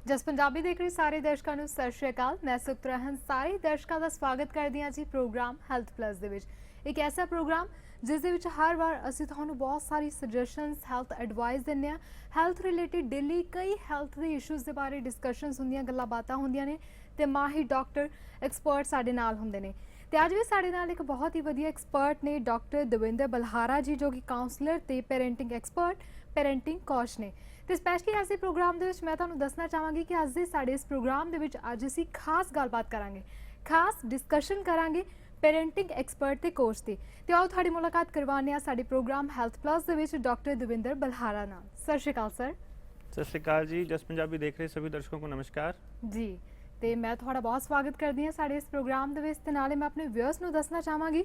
ਜਸ ਪੰਜਾਬੀ ਦੇਖ ਰਹੇ ਸਾਰੇ ਦਰਸ਼ਕਾਂ ਨੂੰ ਸਤਿ ਸ਼੍ਰੀ ਅਕਾਲ। ਮੈਂ ਸੁਖਤਰਹਨ ਸਾਰੇ ਦਰਸ਼ਕਾਂ ਦਾ ਸਵਾਗਤ ਕਰਦੀ ਹਾਂ ਜੀ ਪ੍ਰੋਗਰਾਮ ਹੈਲਥ ਪਲੱਸ ਦੇ ਵਿੱਚ। ਇੱਕ ਐਸਾ ਪ੍ਰੋਗਰਾਮ ਜਿਸ ਦੇ ਵਿੱਚ ਹਰ ਵਾਰ ਅਸੀਂ ਤੁਹਾਨੂੰ ਬਹੁਤ ਸਾਰੀ ਸੁਜੈਸ਼ਨਸ ਹੈਲਥ ਐਡਵਾਈਸ ਦਿੰਦੇ ਹਾਂ। ਹੈਲਥ ਰਿਲੇਟਡ ਡੇਲੀ ਕਈ ਹੈਲਥ ਦੇ ਇਸ਼ੂਜ਼ ਦੇ ਬਾਰੇ ਡਿਸਕਸ਼ਨਸ ਹੁੰਦੀਆਂ, ਗੱਲਾਂ ਬਾਤਾਂ ਹੁੰਦੀਆਂ ਨੇ ਤੇ ਮਾਹਿਰ ਡਾਕਟਰ ਐਕਸਪਰਟ ਸਾਡੇ ਨਾਲ ਹੁੰਦੇ ਨੇ। ਤੇ ਅੱਜ ਵੀ ਸਾਡੇ ਨਾਲ ਇੱਕ ਬਹੁਤ ਹੀ ਵਧੀਆ ਐਕਸਪਰਟ ਨੇ ਡਾਕਟਰ ਦਵਿੰਦਰ ਬਲਹਾਰਾ ਜੀ, ਜੋ ਕਿ ਕਾਉਂਸਲਰ ਤੇ ਪੈਰੈਂਟਿੰਗ ਐਕਸਪਰਟ, ਪੈਰੈਂਟਿੰਗ ਕੋਚ ਨੇ। ਤੇ ਸਪੈਸ਼ਲੀ ਅੱਜ ਦੇ ਪ੍ਰੋਗਰਾਮ ਦੇ ਵਿੱਚ ਮੈਂ ਤੁਹਾਨੂੰ ਦੱਸਣਾ ਚਾਹਾਂਗੀ ਕਿ ਅੱਜ ਦੇ ਸਾਡੇ ਇਸ ਪ੍ਰੋਗਰਾਮ ਦੇ ਵਿੱਚ ਅੱਜ ਅਸੀਂ ਖਾਸ ਗੱਲਬਾਤ ਕਰਾਂਗੇ, ਖਾਸ ਡਿਸਕਸ਼ਨ ਕਰਾਂਗੇ ਪੈਰੈਂਟਿੰਗ ਐਕਸਪਰਟ ਤੇ ਕੋਚ ਦੀ। ਤੇ ਆਓ ਤੁਹਾਡੀ ਮੁਲਾਕਾਤ ਕਰਵਾਉਂਦੇ ਹਾਂ ਸਾਡੇ ਪ੍ਰੋਗਰਾਮ ਹੈਲਥ ਪਲੱਸ ਦੇ ਵਿੱਚ ਡਾਕਟਰ ਦਵਿੰਦਰ ਬਲਹਾਰਾ ਨਾਲ। ਸਤਿ ਸ਼੍ਰੀ ਅਕਾਲ ਸਰ। सत श्रीकाल जी। जस पंजाबी देख रहे सभी दर्शकों को नमस्कार जी। ਤੇ ਮੈਂ ਤੁਹਾਡਾ ਬਹੁਤ ਸਵਾਗਤ ਕਰਦੀ ਹਾਂ ਸਾਡੇ ਇਸ ਪ੍ਰੋਗਰਾਮ ਦੇ ਵਿੱਚ ਤੇ ਨਾਲੇ ਮੈਂ ਆਪਣੇ ਵਿਊਅਰਸ ਨੂੰ ਦੱਸਣਾ ਚਾਹਾਂਗੀ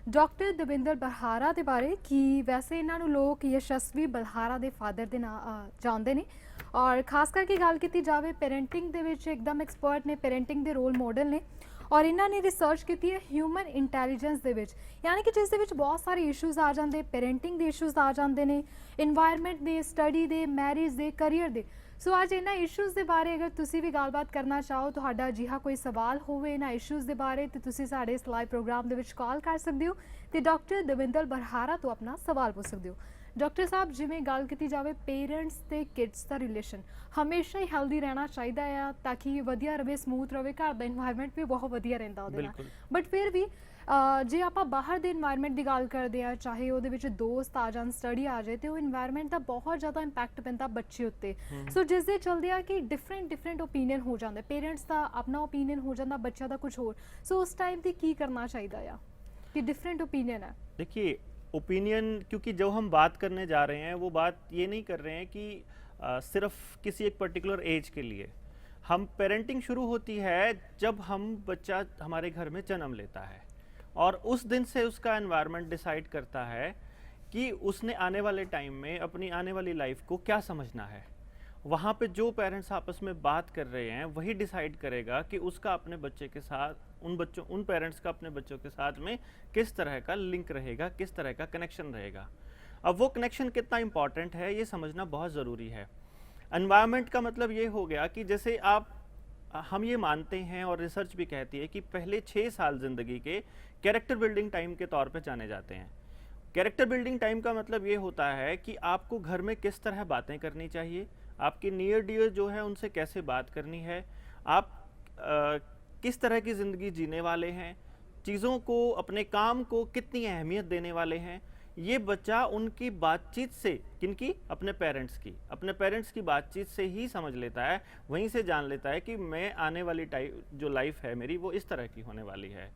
ਡਾਕਟਰ ਦਵਿੰਦਰ ਬਲਹਾਰਾ ਦੇ ਬਾਰੇ ਕਿ ਵੈਸੇ ਇਹਨਾਂ ਨੂੰ ਲੋਕ ਯਸ਼ਸਵੀ ਬਲਹਾਰਾ ਦੇ ਫਾਦਰ ਦੇ ਨਾਂ ਜਾਣਦੇ ਨੇ ਔਰ ਖਾਸ ਕਰਕੇ ਗੱਲ ਕੀਤੀ ਜਾਵੇ ਪੈਰੈਂਟਿੰਗ ਦੇ ਵਿੱਚ ਇੱਕਦਮ ਐਕਸਪਰਟ ਨੇ, ਪੈਰੈਂਟਿੰਗ ਦੇ ਰੋਲ ਮਾਡਲ ਨੇ ਔਰ ਇਹਨਾਂ ਨੇ ਰਿਸਰਚ ਕੀਤੀ ਹੈ ਹਿਊਮਨ ਇੰਟੈਲੀਜੈਂਸ ਦੇ ਵਿੱਚ, ਯਾਨੀ ਕਿ ਜਿਸ ਦੇ ਵਿੱਚ ਬਹੁਤ ਸਾਰੇ ਇਸ਼ੂਜ਼ ਆ ਜਾਂਦੇ, ਪੈਰੈਂਟਿੰਗ ਦੇ ਇਸ਼ੂਜ਼ ਆ ਜਾਂਦੇ ਨੇ, ਇਨਵਾਇਰਨਮੈਂਟ ਦੇ, ਸਟੱਡੀ ਦੇ, ਮੈਰਿਜ ਦੇ, ਕਰੀਅਰ ਦੇ। ਸੋ ਅੱਜ ਇਹਨਾਂ ਇਸ਼ੂਜ਼ ਦੇ ਬਾਰੇ ਅਗਰ ਤੁਸੀਂ ਵੀ ਗੱਲਬਾਤ ਕਰਨਾ ਚਾਹੋ, ਤੁਹਾਡਾ ਅਜਿਹਾ ਕੋਈ ਸਵਾਲ ਹੋਵੇ ਇਹਨਾਂ ਇਸ਼ੂਜ਼ ਦੇ ਬਾਰੇ, ਤੇ ਤੁਸੀਂ ਸਾਡੇ ਇਸ ਲਾਈਵ ਪ੍ਰੋਗਰਾਮ ਦੇ ਵਿੱਚ ਕਾਲ ਕਰ ਸਕਦੇ ਹੋ ਤੇ ਡਾਕਟਰ ਦਵਿੰਦਰ ਬਲਹਾਰਾ ਤੋਂ ਆਪਣਾ ਸਵਾਲ ਪੁੱਛ ਸਕਦੇ ਹੋ। ਡਾਕਟਰ ਸਾਹਿਬ, ਜਿਵੇਂ ਗੱਲ ਕੀਤੀ ਜਾਵੇ ਪੇਰੈਂਟਸ ਤੇ ਕਿਡਸ ਦਾ ਰਿਲੇਸ਼ਨ ਹਮੇਸ਼ਾ ਹੀ ਹੈਲਦੀ ਰਹਿਣਾ ਚਾਹੀਦਾ ਆ ਤਾਂ ਕਿ ਵਧੀਆ ਰਵੇ, ਸਮੂਥ ਰਵੇ, ਘਰ ਦਾ ਇਨਵਾਇਰਨਮੈਂਟ ਵੀ ਬਹੁਤ ਵਧੀਆ ਰਹਿੰਦਾ ਉਹਦੇ ਨਾਲ। ਬਟ ਫਿਰ ਵੀ ਜੇ ਆਪਾਂ ਬਾਹਰ ਦੇ ਇਨਵਾਇਰਨਮੈਂਟ ਦੀ ਗੱਲ ਕਰਦੇ ਆ, ਚਾਹੇ ਉਹਦੇ ਵਿੱਚ ਦੋਸਤ ਆ ਜਾਣ, ਸਟੱਡੀ ਆ ਜਾਏ, ਤੇ ਉਹ ਇਨਵਾਇਰਨਮੈਂਟ ਦਾ ਬਹੁਤ ਜ਼ਿਆਦਾ ਇੰਪੈਕਟ ਪੈਂਦਾ ਬੱਚੇ ਉੱਤੇ। ਸੋ ਜਿਸ ਦੇ ਚਲਦੇ ਆ ਕਿ ਡਿਫਰੈਂਟ ਓਪੀਨੀਅਨ ਹੋ ਜਾਂਦਾ, ਪੇਰੈਂਟਸ ਦਾ ਆਪਣਾ ਓਪੀਨੀਅਨ ਹੋ ਜਾਂਦਾ, ਬੱਚਿਆਂ ਦਾ कुछ और। सो उस टाइम पे की करना चाहिए या कि डिफरेंट ओपिनियन है? देखिए, ओपिनियन, क्योंकि जो हम बात करने जा रहे हैं वो बात ये नहीं कर रहे हैं कि सिर्फ किसी एक पर्टिकुलर एज के लिए। हम पेरेंटिंग शुरू होती है जब हम बच्चा हमारे घर में जन्म लेता है और उस दिन से उसका एनवायरनमेंट डिसाइड करता है कि उसने आने वाले टाइम में अपनी आने वाली लाइफ को क्या समझना है। वहाँ पे जो पेरेंट्स आपस में बात कर रहे हैं वही डिसाइड करेगा कि उसका अपने बच्चे के साथ, उन पेरेंट्स का अपने बच्चों के साथ में किस तरह का लिंक रहेगा, किस तरह का कनेक्शन रहेगा। अब वो कनेक्शन कितना इम्पॉर्टेंट है ये समझना बहुत ज़रूरी है। एनवायरनमेंट का मतलब ये हो गया कि जैसे हम ये मानते हैं और रिसर्च भी कहती है कि पहले 6 साल ज़िंदगी के कैरेक्टर बिल्डिंग टाइम के तौर पे जाने जाते हैं। कैरेक्टर बिल्डिंग टाइम का मतलब ये होता है कि आपको घर में किस तरह बातें करनी चाहिए, आपके नियर डियर जो है उनसे कैसे बात करनी है, आप किस तरह की ज़िंदगी जीने वाले हैं, चीज़ों को, अपने काम को कितनी अहमियत देने वाले हैं। ये बच्चा उनकी बातचीत से, किनकी, अपने पेरेंट्स की बातचीत से ही समझ लेता है, वहीं से जान लेता है कि मैं आने वाली जो लाइफ है मेरी वो इस तरह की होने वाली है।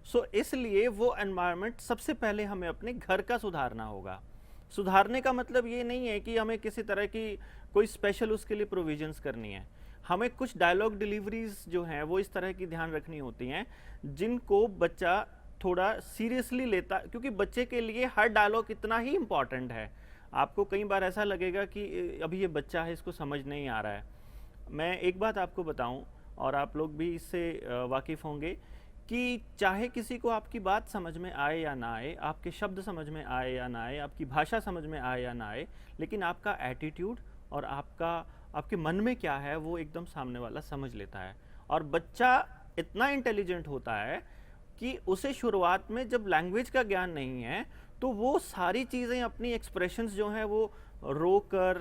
सो इसलिए वो एनवायरनमेंट सबसे पहले हमें अपने घर का सुधारना होगा। सुधारने का मतलब ये नहीं है कि हमें किसी तरह की कोई स्पेशल उसके लिए प्रोविजंस करनी है। हमें कुछ डायलॉग डिलीवरीज जो हैं वो इस तरह की ध्यान रखनी होती हैं जिनको बच्चा थोड़ा सीरियसली लेता, क्योंकि बच्चे के लिए हर डायलॉग इतना ही इम्पॉर्टेंट है। आपको कई बार ऐसा लगेगा कि अभी ये बच्चा है, इसको समझ नहीं आ रहा है। मैं एक बात आपको बताऊं और आप लोग भी इससे वाकिफ़ होंगे कि चाहे किसी को आपकी बात समझ में आए या ना आए, आपके शब्द समझ में आए या ना आए, आपकी भाषा समझ में आए या ना आए, लेकिन आपका एटीट्यूड और आपके मन में क्या है वो एकदम सामने वाला समझ लेता है। और बच्चा इतना इंटेलिजेंट होता है कि उसे शुरुआत में जब लैंग्वेज का ज्ञान नहीं है तो वो सारी चीज़ें, अपनी एक्सप्रेशंस जो हैं वो रो कर,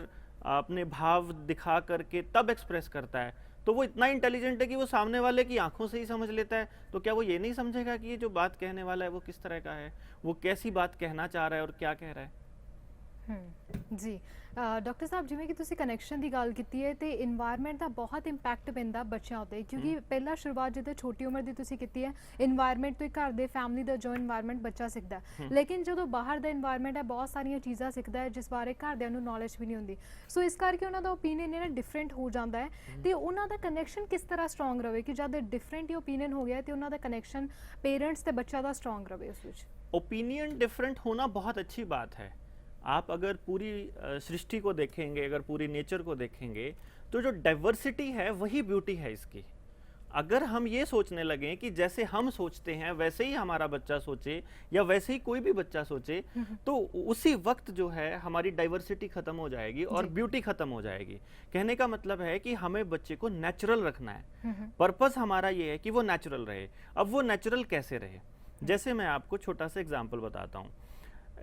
अपने भाव दिखा करके तब एक्सप्रेस करता है। तो वो इतना इंटेलिजेंट है कि वो सामने वाले की आंखों से ही समझ लेता है। तो क्या वो ये नहीं समझेगा कि ये जो बात कहने वाला है वो किस तरह का है, वो कैसी बात कहना चाह रहा है और क्या कह रहा है। जी। डॉक्टर साहब, जिमें कि तुसी कनैक्शन की गल की है तो इन्वायरमेंट का बहुत इंपैक्ट पैंदा बच्चों उत्ते, क्योंकि पहला शुरुआत जिद्दां छोटी उम्र की तुसी कीती है, इन्वायरमेंट तो घर के फैमिली का जो इन्वायरमेंट बच्चा सीखता है, लेकिन जो बाहर का इन्वायरमेंट है बहुत सारिया चीज़ां सीखता है जिस बारे घरदियां नूं नॉलेज भी नहीं होंदी। सो इस करके उन्होंने ओपीनियन ना डिफरेंट हो जाता है तो उन्होंने कनैक्शन किस तरह स्ट्रोंग रहे कि जब डिफरेंट ही ओपीनियन हो गया तो उन्होंने कनैक्शन पेरेंट्स ते बच्चा का स्ट्रोंग रहे उस विच। ओपीनियन डिफरेंट होना बहुत अच्छी बात है। आप अगर पूरी सृष्टि को देखेंगे, अगर पूरी नेचर को देखेंगे तो जो डाइवर्सिटी है वही ब्यूटी है इसकी। अगर हम ये सोचने लगे कि जैसे हम सोचते हैं वैसे ही हमारा बच्चा सोचे या वैसे ही कोई भी बच्चा सोचे, तो उसी वक्त जो है हमारी डाइवर्सिटी खत्म हो जाएगी और जी। ब्यूटी खत्म हो जाएगी। कहने का मतलब है कि हमें बच्चे को नेचुरल रखना है। पर्पस हमारा ये है कि वो नेचुरल रहे। अब वो नेचुरल कैसे रहे, जैसे मैं आपको छोटा सा एग्जांपल बताता हूँ।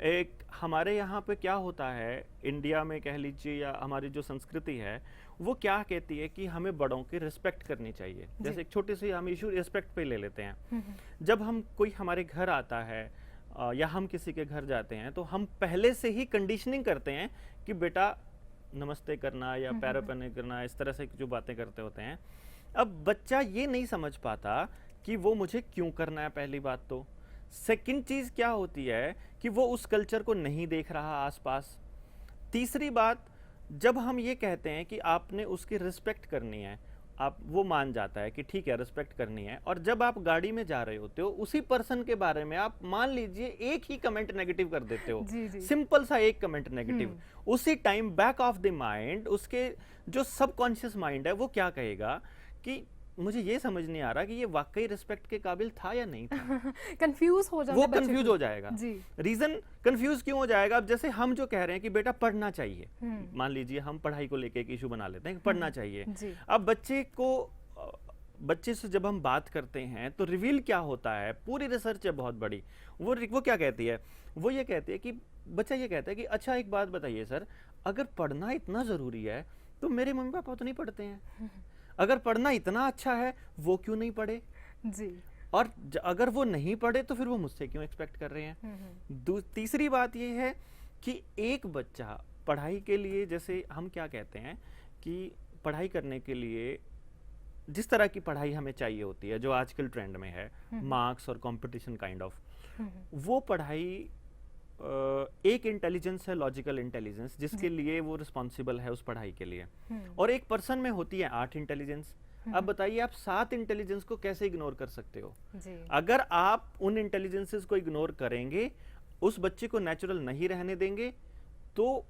एक हमारे यहाँ पे क्या होता है, इंडिया में कह लीजिए या हमारी जो संस्कृति है वो क्या कहती है कि हमें बड़ों की रिस्पेक्ट करनी चाहिए। जैसे एक छोटी सी हम इशू रिस्पेक्ट पे ले लेते हैं। जब हम कोई हमारे घर आता है या हम किसी के घर जाते हैं तो हम पहले से ही कंडीशनिंग करते हैं कि बेटा नमस्ते करना या पैरों पे नहीं करना, इस तरह से जो बातें करते होते हैं। अब बच्चा ये नहीं समझ पाता कि वो मुझे क्यों करना है, पहली बात तो। सेकंड चीज क्या होती है कि वो उस कल्चर को नहीं देख रहा आसपास। तीसरी बात, जब हम ये कहते हैं कि आपने उसकी रिस्पेक्ट करनी है, आप वो मान जाता है कि ठीक है रिस्पेक्ट करनी है, और जब आप गाड़ी में जा रहे होते हो उसी पर्सन के बारे में आप मान लीजिए एक ही कमेंट नेगेटिव कर देते हो, जी, जी। सिंपल सा एक कमेंट नेगेटिव, उसी time back of the mind उसके जो सबकॉन्शियस माइंड है वो क्या कहेगा कि मुझे ये समझ नहीं आ रहा कि ये वाकई रिस्पेक्ट के काबिल था या नहीं था। कंफ्यूज हो जाता वो है बच्चे कंफ्यूज को। हो जाएगा। जी। रीजन कंफ्यूज क्यों हो जाएगा? अब जैसे हम जो कह रहे हैं कि बेटा पढ़ना चाहिए, मान लीजिए हम पढ़ाई को लेके एक इशू बना लेते हैं कि पढ़ना चाहिए। जी। अब बच्चे से जब हम बात करते हैं तो रिवील क्या होता है, पूरी रिसर्च है बहुत बड़ी, वो क्या कहती है, वो ये कहती है कि बच्चा ये कहता है कि अच्छा एक बात बताइए सर, अगर पढ़ना इतना जरूरी है तो मेरे मम्मी पापा तो नहीं पढ़ते हैं, अगर पढ़ना इतना अच्छा है वो क्यों नहीं पढ़े, जी। और अगर वो नहीं पढ़े तो फिर वो मुझसे क्यों एक्सपेक्ट कर रहे हैं। तीसरी बात ये है कि एक बच्चा पढ़ाई के लिए, जैसे हम क्या कहते हैं कि पढ़ाई करने के लिए जिस तरह की पढ़ाई हमें चाहिए होती है, जो आजकल ट्रेंड में है, मार्क्स और कंपटीशन काइंड ऑफ, वो पढ़ाई एक इंटेलिजेंस है, लॉजिकल इंटेलिजेंस, जिसके लिए वो रिस्पॉन्सिबल है उस पढ़ाई के लिए, और एक पर्सन में होती है 8 इंटेलिजेंस। अब बताइए आप 7 इंटेलिजेंस को कैसे इग्नोर कर सकते हो? जी। अगर आप उन इंटेलिजेंसेस को इग्नोर करेंगे, उस बच्चे को नेचुरल नहीं रहने देंगे, तो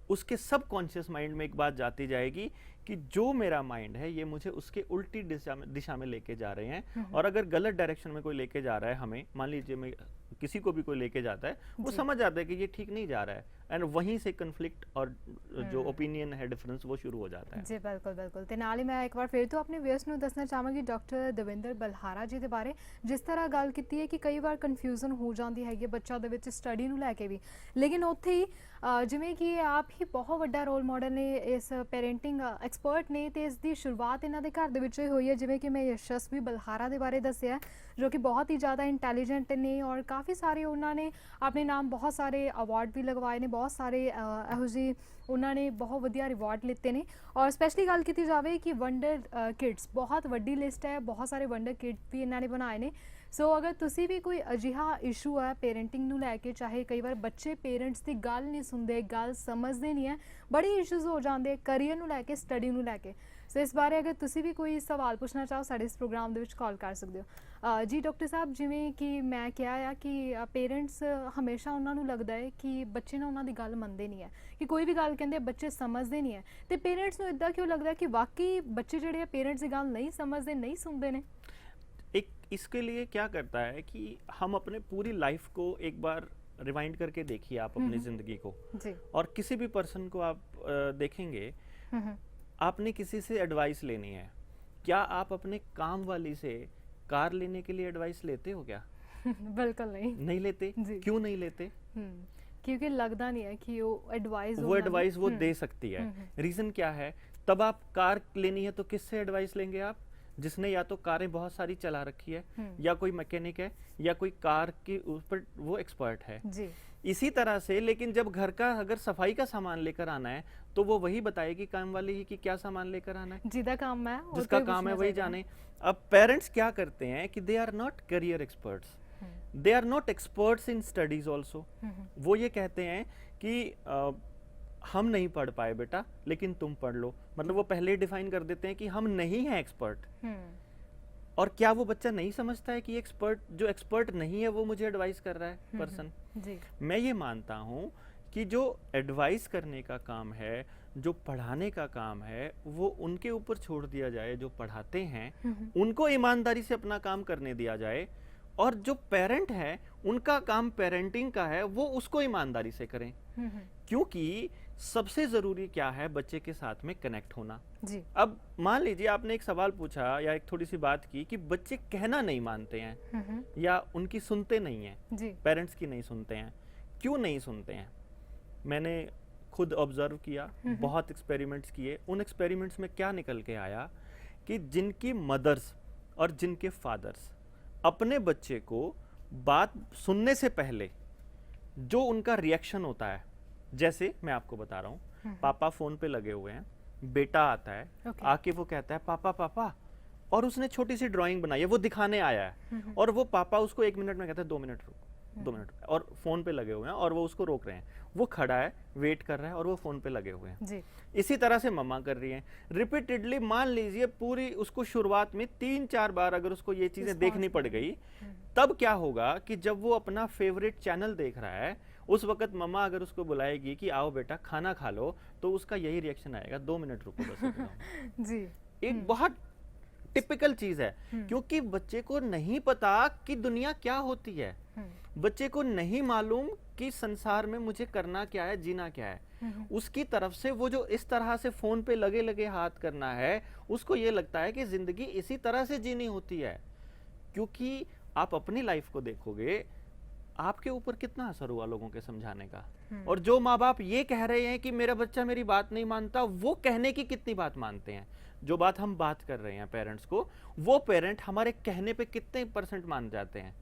उसके सबकॉन्शियस माइंड में एक बात जाती जाएगी कि जो मेरा माइंड है ये मुझे उसके उल्टी दिशा में लेके जा रहे हैं, और अगर गलत डायरेक्शन में कोई लेके जा रहा है, हमें मान लीजिए मैं किसी को भी कोई लेके जाता है, वो समझ जाता है कि ये ठीक नहीं जा रहा है, एंड वहीं से कन्फ्लिक्ट और जो ओपिनियन है डिफरेंस वो शुरू हो जाता है। जी बिल्कुल बिल्कुल। ਤੇ ਨਾਲ ਹੀ ਮੈਂ ਇੱਕ ਵਾਰ ਫਿਰ ਤੋਂ ਆਪਣੇ ਵਿਊਅਰਸ ਨੂੰ ਦੱਸਣਾ ਚਾਹਾਂਗੀ ਡਾਕਟਰ ਦਵਿੰਦਰ ਬਲਹਾਰਾ ਜੀ ਦੇ ਬਾਰੇ, ਜਿਸ ਤਰ੍ਹਾਂ ਗੱਲ ਕੀਤੀ ਹੈ ਕਿ ਕਈ ਵਾਰ ਕਨਫਿਊਜ਼ਨ ਹੋ ਜਾਂਦੀ ਹੈਗੀ ਬੱਚਾ ਦੇ ਵਿੱਚ ਸਟੱਡੀ ਨੂੰ ਲੈ ਕੇ ਵੀ, ਲੇਕਿਨ ਉੱਥੇ ਹੀ ਜਿਵੇਂ ਕਿ ਆਪ ਹੀ ਬਹੁਤ ਵੱਡਾ ਰੋਲ ਮਾਡਲ ਨੇ, ਇਸ ਪੈਰੈਂਟਿੰਗ ਐਕਸਪਰਟ ਨੇ, ਤੇ ਇਸ ਦੀ ਸ਼ੁਰੂਆਤ ਇਹਨਾਂ ਦੇ ਘਰ ਦੇ ਵਿੱਚੋਂ ਹੀ ਹੋਈ ਹੈ। ਜਿਵੇਂ ਕਿ ਮੈਂ ਯਸ਼ਸਵੀ ਬਲਹਾਰਾ ਦੇ ਬਾਰੇ ਦੱਸਿਆ, ਜੋ ਕਿ ਬਹੁਤ ਹੀ ਜ਼ਿਆਦਾ ਇੰਟੈਲੀਜੈਂਟ ਨੇ, ਔਰ ਕਾਫੀ ਸਾਰੇ ਉਹਨਾਂ ਨੇ ਆਪਣੇ ਨਾਮ ਬਹੁਤ ਸਾਰੇ ਅਵਾਰਡ ਵੀ ਲਗਵਾਏ ਨੇ, ਬਹੁਤ ਸਾਰੇ ਇਹੋ ਜਿਹੇ ਉਹਨਾਂ ਨੇ ਬਹੁਤ ਵਧੀਆ ਰਿਵਾਰਡ ਲਿੱਤੇ ਨੇ। ਔਰ ਸਪੈਸ਼ਲੀ ਗੱਲ ਕੀਤੀ ਜਾਵੇ ਕਿ ਵੰਡਰ ਕਿਡਸ ਬਹੁਤ ਵੱਡੀ ਲਿਸਟ ਹੈ, ਬਹੁਤ ਸਾਰੇ ਵੰਡਰ ਕਿਡ ਵੀ ਇਹਨਾਂ ਨੇ ਬਣਾਏ ਨੇ। ਸੋ ਅਗਰ ਤੁਸੀਂ ਵੀ ਕੋਈ ਅਜਿਹਾ ਇਸ਼ੂ ਹੈ ਪੇਰੈਂਟਿੰਗ ਨੂੰ ਲੈ ਕੇ, ਚਾਹੇ ਕਈ ਵਾਰ ਬੱਚੇ ਪੇਰੈਂਟਸ ਦੀ ਗੱਲ ਨਹੀਂ ਸੁਣਦੇ, ਗੱਲ ਸਮਝਦੇ ਨਹੀਂ ਹੈ, ਬੜੇ ਇਸ਼ੂਜ਼ ਹੋ ਜਾਂਦੇ ਕਰੀਅਰ ਨੂੰ ਲੈ ਕੇ, ਸਟੱਡੀ ਨੂੰ ਲੈ ਕੇ। ਸੋ ਇਸ ਬਾਰੇ ਅਗਰ ਤੁਸੀਂ ਵੀ ਕੋਈ ਸਵਾਲ ਪੁੱਛਣਾ ਚਾਹੋ ਸਾਡੇ ਇਸ ਪ੍ਰੋਗਰਾਮ ਦੇ ਵਿੱਚ ਕਾਲ ਕਰ ਸਕਦੇ ਹੋ। ਜੀ ਡਾਕਟਰ ਸਾਹਿਬ, ਜਿਵੇਂ ਕਿ ਮੈਂ ਕਿਹਾ ਆ ਕਿ ਪੇਰੈਂਟਸ ਹਮੇਸ਼ਾ ਉਹਨਾਂ ਨੂੰ ਲੱਗਦਾ ਹੈ ਕਿ ਬੱਚੇ ਨਾ ਉਹਨਾਂ ਦੀ ਗੱਲ ਮੰਨਦੇ ਨਹੀਂ ਹੈ, ਕਿ ਕੋਈ ਵੀ ਗੱਲ ਕਹਿੰਦੇ ਬੱਚੇ ਸਮਝਦੇ ਨਹੀਂ ਹੈ, ਤੇ ਪੇਰੈਂਟਸ ਨੂੰ ਇਦਾਂ ਕਿਉਂ ਲੱਗਦਾ ਕਿ ਵਾਕਈ ਬੱਚੇ ਜਿਹੜੇ ਆ ਪੇਰੈਂਟਸ ਦੀ ਗੱਲ ਨਹੀਂ ਸਮਝਦੇ, नहीं सुनते ने? एक इसके लिए क्या करता है कि हम अपने पूरी लाइफ को एक बार रिवाइंड करके देखिए आप अपनी जिंदगी को, जी। और किसी भी पर्सन को आप देखेंगे, आपने किसी से एडवाइस लेनी है, क्या आप अपने काम वाली से कार लेने के लिए एडवाइस लेते हो क्या? बिल्कुल नहीं। नहीं लेते। जी। क्यों नहीं लेते? क्योंकि लगता नहीं है कि वो एडवाइस वो दे सकती है। रीजन क्या है? तब आप कार लेनी है तो किससे एडवाइस लेंगे आप? जिसने या तो कारें बहुत सारी चला रखी है, या कोई मैकेनिक है, या कोई कार की ऊपर वो एक्सपर्ट है। जी। इसी तरह से, लेकिन जब घर का अगर सफाई का सामान लेकर आना है तो वो वही बताएगी काम वाली ही कि क्या सामान लेकर आना है, जिसका काम है जिसका काम है वही जाने। अब पेरेंट्स क्या करते हैं कि they are not career experts, they are not experts in studies also. वो ये कहते हैं कि हम नहीं पढ़ पाए बेटा, लेकिन तुम पढ़ लो। मतलब वो पहले ही डिफाइन कर देते हैं कि हम नहीं हैं एक्सपर्ट। और क्या वो बच्चा नहीं समझता है कि एक्सपर्ट जो एक्सपर्ट नहीं है वो मुझे एडवाइस कर रहा है पर्सन? जी। मैं ये मानता हूँ कि जो एडवाइस करने का काम है, जो पढ़ाने का काम है, वो उनके ऊपर छोड़ दिया जाए। जो पढ़ाते हैं उनको ईमानदारी से अपना काम करने दिया जाए, और जो पेरेंट है उनका काम पेरेंटिंग का है, वो उसको ईमानदारी से करें। क्योंकि सबसे जरूरी क्या है, बच्चे के साथ में कनेक्ट होना जी। अब मान लीजिए आपने एक सवाल पूछा या एक थोड़ी सी बात की कि बच्चे कहना नहीं मानते हैं या उनकी सुनते नहीं हैं, जी। पेरेंट्स की नहीं सुनते हैं। क्यों नहीं सुनते हैं? मैंने खुद ऑब्जर्व किया, बहुत एक्सपेरिमेंट्स किए। उन एक्सपेरिमेंट्स में क्या निकल के आया कि जिनकी मदर्स और जिनके फादर्स अपने बच्चे को बात सुनने से पहले जो उनका रिएक्शन होता है, जैसे मैं आपको बता रहा हूँ, पापा फोन पे लगे हुए हैं, बेटा आता है, आके वो कहता है पापा पापा, और उसने छोटी सी ड्राइंग बनाई है, वो दिखाने आया है, और वो पापा उसको 1 मिनट में कहता है 2 मिनट रुक, 2 मिनट, और फोन पे लगे हुए हैं और वो उसको रोक रहे हैं। वो खड़ा है, वेट कर रहा है, और वो फोन पे लगे हुए हैं। जी। इसी तरह से मम्मा कर रही हैं रिपीटेडली। मान लीजिए पूरी उसको शुरुआत में 3-4 बार अगर उसको ये चीजें देखनी पड़ गई, तब क्या होगा कि जब वो अपना फेवरेट चैनल देख रहा है, उस वक्त मम्मा अगर उसको बुलाएगी कि आओ बेटा खाना खा लो, तो उसका यही रिएक्शन आएगा, 2 मिनट रुको बस। जी। एक बहुत टिपिकल चीज है, क्योंकि बच्चे को नहीं पता कि दुनिया क्या होती है। बच्चे को नहीं मालूम कि संसार में मुझे करना क्या है, जीना क्या है। उसकी तरफ से वो जो इस तरह से फोन पे लगे लगे हाथ करना है, उसको ये लगता है कि जिंदगी इसी तरह से जीनी होती है। क्योंकि आप अपनी लाइफ को देखोगे, आपके ऊपर कितना असर हुआ लोगों के समझाने का, और जो माँ बाप ये कह रहे हैं कि मेरा बच्चा मेरी बात नहीं मानता, वो कहने की कितनी बात मानते हैं। जो बात हम बात कर रहे हैं पेरेंट्स को, वो पेरेंट हमारे कहने पे कितने % मान जाते हैं।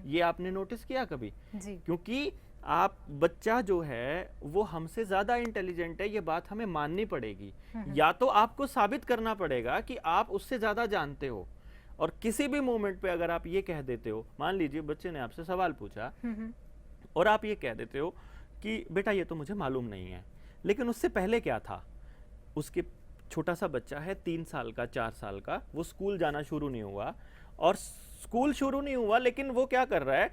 ये आपने नोटिस किया कभी? जी। क्योंकि आप बच्चा जो है वो हमसे ज्यादा इंटेलिजेंट है, ये बात हमें माननी पड़ेगी। या तो आपको साबित करना पड़ेगा कि आप उससे ज्यादा जानते हो, और किसी भी मोमेंट पे अगर आप ये कह देते हो, मान लीजिए बच्चे ने आपसे सवाल पूछा और आप ये कह देते हो कि बेटा ये तो मुझे मालूम नहीं है, लेकिन उससे पहले क्या था, उसके छोटा सा बच्चा है 3 साल का 4 साल का, वो स्कूल जाना शुरू नहीं हुआ, और स्कूल शुरू नहीं हुआ लेकिन वो क्या कर रहा है,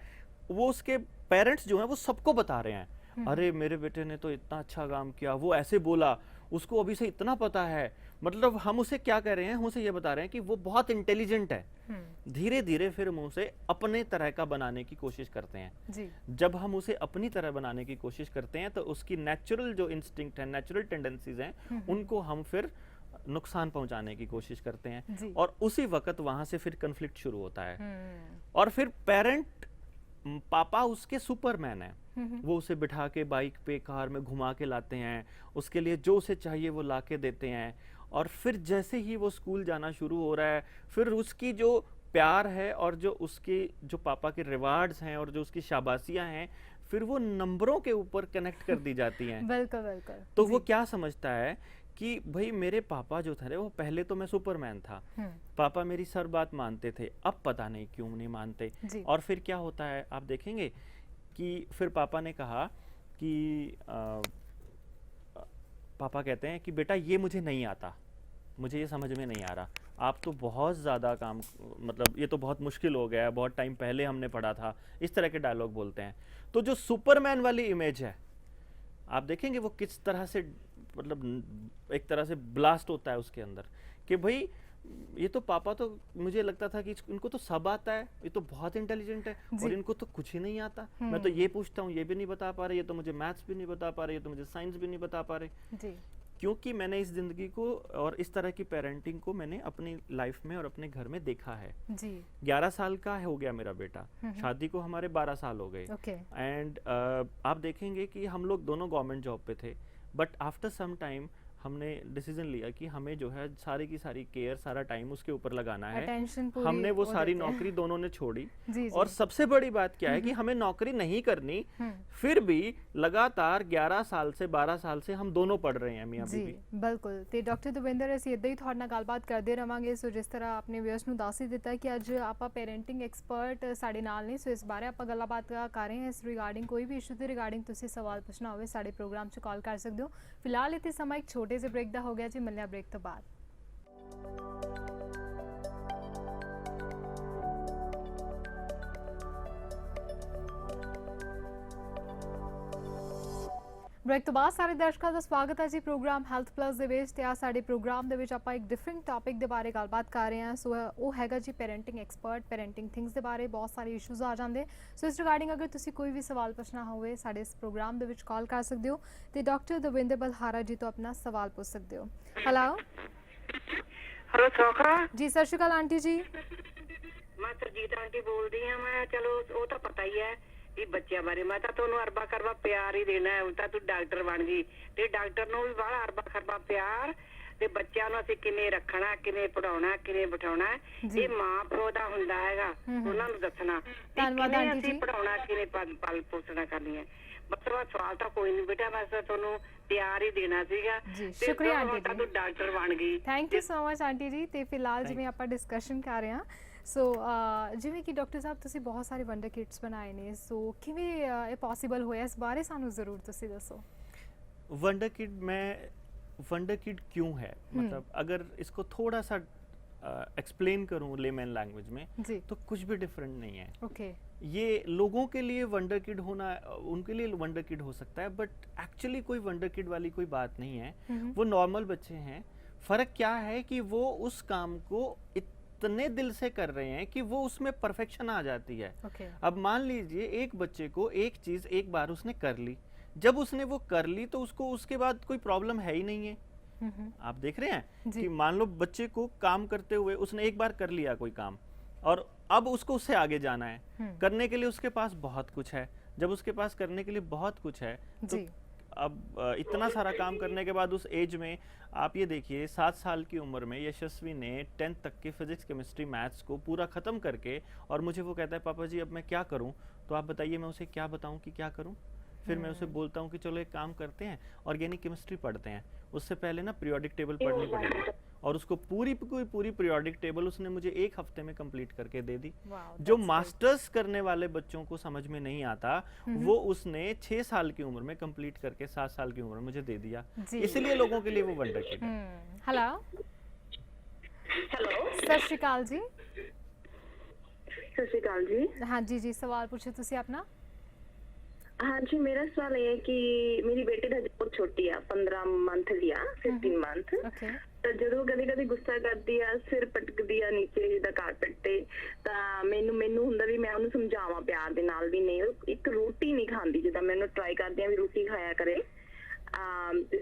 वो उसके पेरेंट्स जो हैं वो सबको बता रहे हैं, अरे मेरे बेटे ने तो इतना अच्छा काम किया, वो ऐसे बोला, उसको अभी से इतना पता है। मतलब हम उसे क्या कह रहे हैं, हम उसे ये बता रहे हैं कि वो बहुत इंटेलिजेंट है। धीरे धीरे फिर हम उसे अपने तरह का बनाने की कोशिश करते हैं। जी। जब हम उसे अपनी तरह बनाने की कोशिश करते हैं, तो उसकी नेचुरल जो इंस्टिंक्ट है, नेचुरल टेंडेंसीज हैं, उनको हम फिर नुकसान पहुंचाने की कोशिश करते हैं, और उसी वक्त वहां से फिर कन्फ्लिक्ट शुरू होता है। और फिर पेरेंट, पापा उसके सुपरमैन है, वो उसे बिठा के बाइक पे कार में घुमा के लाते हैं, उसके लिए जो उसे चाहिए वो ला के देते हैं, और फिर जैसे ही वो स्कूल जाना शुरू हो रहा है, फिर उसकी जो प्यार है और जो उसके जो पापा के रिवार्ड्स हैं और जो उसकी शाबाशियां हैं, फिर वो नंबरों के ऊपर कनेक्ट कर दी जाती हैं। बिल्कुल बिल्कुल। तो वो क्या समझता है कि भाई मेरे पापा जो थे वो पहले तो मैं सुपरमैन था, पापा मेरी सर बात मानते थे, अब पता नहीं क्यों नहीं मानते। और फिर क्या होता है आप देखेंगे कि फिर पापा ने कहा कि पापा कहते हैं कि बेटा ये मुझे नहीं आता, मुझे ये समझ में नहीं आ रहा, आप तो बहुत ज़्यादा काम, मतलब ये तो बहुत मुश्किल हो गया है, बहुत टाइम पहले हमने पढ़ा था, इस तरह के डायलॉग बोलते हैं। तो जो सुपरमैन वाली इमेज है, आप देखेंगे वो किस तरह से, मतलब एक तरह से ब्लास्ट होता है उसके अंदर, कि भाई ये तो पापा, तो मुझे लगता था कि इनको तो सब आता है, ये तो बहुत इंटेलिजेंट है, और इनको तो कुछ ही नहीं आता। मैं तो ये पूछता हूँ ये भी नहीं बता पा रहे, ये तो मुझे मैथ्स भी नहीं बता पा रहे, ये तो मुझे साइंस भी नहीं बता पा रहे। जी। क्योंकि मैंने इस जिंदगी को और इस तरह की पेरेंटिंग को मैंने अपनी लाइफ में और अपने घर में देखा है। जी। 11 साल का हो गया मेरा बेटा, शादी को हमारे 12 साल हो गए। एंड आप देखेंगे कि हम लोग दोनों गवर्नमेंट जॉब पे थे, बट आफ्टर सम टाइम हमने डिसीजन लिया कि हमें जो है सारी की सारी केयर, सारा टाइम उसके ऊपर लगाना है। हमने वो सारी नौकरी दोनों ने छोड़ी। और सबसे बड़ी बात क्या है कि हमें नौकरी नहीं करनी, फिर भी लगातार 11 साल से 12 साल से हम दोनों पढ़ रहे हैं मियां बीवी। बिल्कुल। ਤੇ ਡਾਕਟਰ ਦਵਿੰਦਰ ਅਸੀਂ ਇਦਾਂ ਹੀ ਤੁਹਾਡੇ ਨਾਲ ਗੱਲਬਾਤ ਕਰਦੇ ਰਵਾਂਗੇ। ਸੋ ਜਿਸ ਤਰ੍ਹਾਂ ਆਪਣੇ ਵਿਊਅਰਸ ਨੂੰ ਦੱਸ ਹੀ ਦਿੱਤਾ ਕਿ ਅੱਜ ਆਪਾਂ ਪੈਰੈਂਟਿੰਗ ਐਕਸਪਰਟ ਸਾਡੇ ਨਾਲ ਨੇ, ਸੋ ਇਸ ਬਾਰੇ ਆਪਾਂ ਗੱਲਬਾਤ ਕਰ ਰਹੇ ਹਾਂ। ਇਸ ਰਿਗਾਰਡਿੰਗ ਕੋਈ ਵੀ ਇਸ਼ੂ ਦੇ ਰਿਗਾਰਡਿੰਗ ਤੁਸੀਂ ਸਵਾਲ ਪੁੱਛਣਾ ਹੋਵੇ ਸਾਡੇ ਪ੍ਰੋਗਰਾਮ 'ਚ ਕਾਲ ਕਰ ਸਕਦੇ ਹੋ। ਫਿਲਹਾਲ ਇੱਥੇ ਸਮਾਂ ਇੱਕ ਛੋਟੇ ਜਿਹੇ ਬ੍ਰੇਕ ਦਾ ਹੋ ਗਿਆ ਜੀ, ਮਿਲਦੇ ਹਾਂ ਬ੍ਰੇਕ ਤੋਂ ਬਾਅਦ। ਬ੍ਰੇਕ ਤੋਂ ਬਾਅਦ ਸਾਰੇ ਦਰਸ਼ਕਾਂ ਦਾ ਸਵਾਗਤ ਹੈ ਜੀ ਪ੍ਰੋਗਰਾਮ ਹੈਲਥ ਪਲੱਸ ਦੇ ਵਿੱਚ। ਤੇ ਆ ਸਾਡੇ ਪ੍ਰੋਗਰਾਮ ਦੇ ਵਿੱਚ ਆਪਾਂ ਇੱਕ ਡਿਫਰੈਂਟ ਟੌਪਿਕ ਦੇ ਬਾਰੇ ਗੱਲਬਾਤ ਕਰ ਰਹੇ ਹਾਂ। ਸੋ ਉਹ ਹੈਗਾ ਜੀ ਪੈਰੈਂਟਿੰਗ ਐਕਸਪਰਟ, ਪੈਰੈਂਟਿੰਗ ਥਿੰਗਸ ਦੇ ਬਾਰੇ ਬਹੁਤ ਸਾਰੇ ਇਸ਼ੂਜ਼ ਆ ਜਾਂਦੇ। ਸੋ ਇਸ ਰਿਗਾਰਡਿੰਗ ਅਗਰ ਤੁਸੀਂ ਕੋਈ ਵੀ ਸਵਾਲ ਪੁੱਛਣਾ ਹੋਵੇ ਸਾਡੇ ਇਸ ਪ੍ਰੋਗਰਾਮ ਦੇ ਵਿੱਚ ਕਾਲ ਕਰ ਸਕਦੇ ਹੋ ਤੇ ਡਾਕਟਰ ਦਵਿੰਦਰ ਬਲਹਾਰਾ ਜੀ ਤੋਂ ਆਪਣਾ ਸਵਾਲ ਪੁੱਛ ਸਕਦੇ ਹੋ। ਹੈਲੋ ਹੈਲੋ ਸੋਖਾ ਜੀ, ਸਤਿ ਸ਼੍ਰੀ ਅਕਾਲ ਆਂਟੀ ਜੀ। ਮੈਂ ਸਰਜੀਤ ਆਂਟੀ ਬੋਲਦੀ ਆ। ਮੈਂ ਚਲੋ ਉਹ ਤਾਂ ਪਤਾ ਹੀ ਹੈ ਵੀ ਬੱਚਿਆਂ ਬਾਰੇ ਮੈਂ ਤਾਂ ਤੁਹਾਨੂੰ ਅਰਬਾ ਕਰਬਾ ਪਿਆਰ ਹੀ ਦੇਣਾ ਹੈ। ਹੁਣ ਤਾਂ ਤੂੰ ਡਾਕਟਰ ਬਣ ਗਈ ਤੇ ਡਾਕਟਰ ਨੂੰ ਵੀ ਬਾਹਲਾ ਅਰਬਾ ਕਰਬਾ ਪਿਆਰ ਤੇ ਬੱਚਿਆਂ ਨੂੰ ਅਸੀਂ ਕਿਵੇਂ ਰੱਖਣਾ, ਕਿਵੇਂ ਪੜਾਉਣਾ, ਕਿਵੇਂ ਬਿਠਾਉਣਾ, ਇਹ ਮਾਂ ਪਿਓ ਦਾ ਹੁੰਦਾ ਹੈਗਾ ਉਹਨਾਂ ਨੂੰ ਦੱਸਣਾ। ਧੰਨਵਾਦ ਆਂਟੀ ਜੀ। ਅਸੀਂ ਪੜਾਉਣਾ ਕਿਵੇਂ, ਪਾਲ ਪੋਸਣਾ ਕਰਨੀ ਹੈ। ਮਤਲਬ ਸਵਾਲ ਤਾਂ ਕੋਈ ਨਹੀਂ ਬੇਟਾ, ਬਸ ਤੁਹਾਨੂੰ ਪਿਆਰ ਹੀ ਦੇਣਾ ਸੀਗਾ। ਜੀ ਸ਼ੁਕਰੀਆ ਆਂਟੀ ਜੀ, ਤੂੰ ਡਾਕਟਰ ਬਣ ਗਈ। Thank you so much aunty ਜੀ। ਤੇ ਫਿਲਹਾਲ ਜਿਵੇਂ ਆਪਾਂ ਡਿਸਕਸ਼ਨ ਕਰ ਰਹੇ ਹਾਂ, ਸੋ ਜਿਵੇਂ ਕਿ ਡਾਕਟਰ ਸਾਹਿਬ ਤੁਸੀਂ ਬਹੁਤ ਸਾਰੇ ਵੰਡਰ ਕਿਟਸ ਬਣਾਏ ਨੇ, ਸੋ ਕਿਵੇਂ ਇਹ ਪੋਸੀਬਲ ਹੋਇਆ, ਇਸ ਬਾਰੇ ਸਾਨੂੰ ਜ਼ਰੂਰ ਤੁਸੀਂ ਦੱਸੋ। वंडर किड में वंडर किड क्यों है, मतलब अगर इसको थोड़ा सा एक्सप्लेन करूं लेमैन लैंग्वेज में जी तो कुछ भी डिफरेंट नहीं है। ओके ये लोगों के लिए वंडर किड होना, उनके लिए वंडर किड हो सकता है, बट एक्चुअली कोई वंडर किड वाली कोई बात नहीं है। वो नॉर्मल बच्चे हैं। फ़र्क क्या है कि वो उस काम को इतने दिल से कर रहे हैं कि वो उसमें परफेक्शन आ जाती है। ओके अब मान लीजिए एक बच्चे को एक चीज़ एक बार उसने कर ली, जब उसने वो कर ली तो उसको उसके बाद कोई प्रॉब्लम है ही नहीं है। आप देख रहे हैं जी। कि मान लो बच्चे को काम करते हुए उसने एक बार कर लिया कोई काम और अब उसको उससे आगे जाना है, करने के लिए उसके पास बहुत कुछ है। जब उसके पास करने के लिए बहुत कुछ है तो जी अब इतना सारा काम करने के बाद उस एज में आप ये देखिए 7 साल की उम्र में यशस्वी ने 10th तक के फिजिक्स केमिस्ट्री मैथ्स को पूरा ख़त्म करके और मुझे वो कहता है पापा जी अब मैं क्या करूं, तो आप बताइए मैं उसे क्या बताऊं कि क्या करूं। फिर मैं उसे बोलता हूँ कि चलो एक काम करते हैं, ऑर्गेनिक केमिस्ट्री पढ़ते हैं। उससे पहले ना पीरियोडिक टेबल पढ़नी पड़ेगी और उसको पूरी पीरियोडिक टेबल उसने मुझे एक हफ्ते में कंप्लीट करके दे दी। वाओ, जो that's मास्टर्स करने वाले बच्चों को समझ में नहीं आता वो उसने 6 साल की उम्र में कंप्लीट करके 7 साल की उम्र में मुझे दे दिया। जी। इसलिए लोगों के लिए वो वंडर किड है। ਹੈਲੋ ਹੈਲੋ ਸਤਿ ਸ਼੍ਰੀ ਅਕਾਲ ਜੀ। ਸਤਿ ਸ਼੍ਰੀ ਅਕਾਲ ਜੀ। ਹਾਂਜੀ ਜੀ, ਸਵਾਲ ਪੁੱਛੋ ਤੁਸੀਂ ਆਪਣਾ। ਹਾਂਜੀ ਮੇਰਾ ਸਵਾਲ ਇਹ ਹੈ ਕਿ ਮੇਰੀ ਬੇਟੀ ਦਾ ਬਹੁਤ ਛੋਟੀ ਆ, 15 ਮੰਥ ਦੀ ਆ, 15 ਮੰਥ। ਓਕੇ ਤਾਂ ਜਦੋਂ ਕਦੇ ਕਦੇ ਗੁੱਸਾ ਕਰਦੀ ਆ, ਸਿਰ ਪਟਕਦੀ ਆ ਨੀਚੇ ਜਿੱਦਾਂ ਕਾਰਪੇਟ ਤੇ, ਤਾਂ ਮੈਨੂੰ ਹੁੰਦਾ ਵੀ ਮੈਂ ਉਹਨੂੰ ਸਮਝਾਵਾਂ ਪਿਆਰ ਦੇ ਨਾਲ ਵੀ ਨਹੀਂ, ਉਹ ਇੱਕ ਰੋਟੀ ਨਹੀਂ ਖਾਂਦੀ। ਜਿੱਦਾਂ ਮੈਨੂੰ ਟਰਾਈ ਕਰਦੀ ਆ ਵੀ ਰੋਟੀ ਖਾਇਆ ਕਰੇ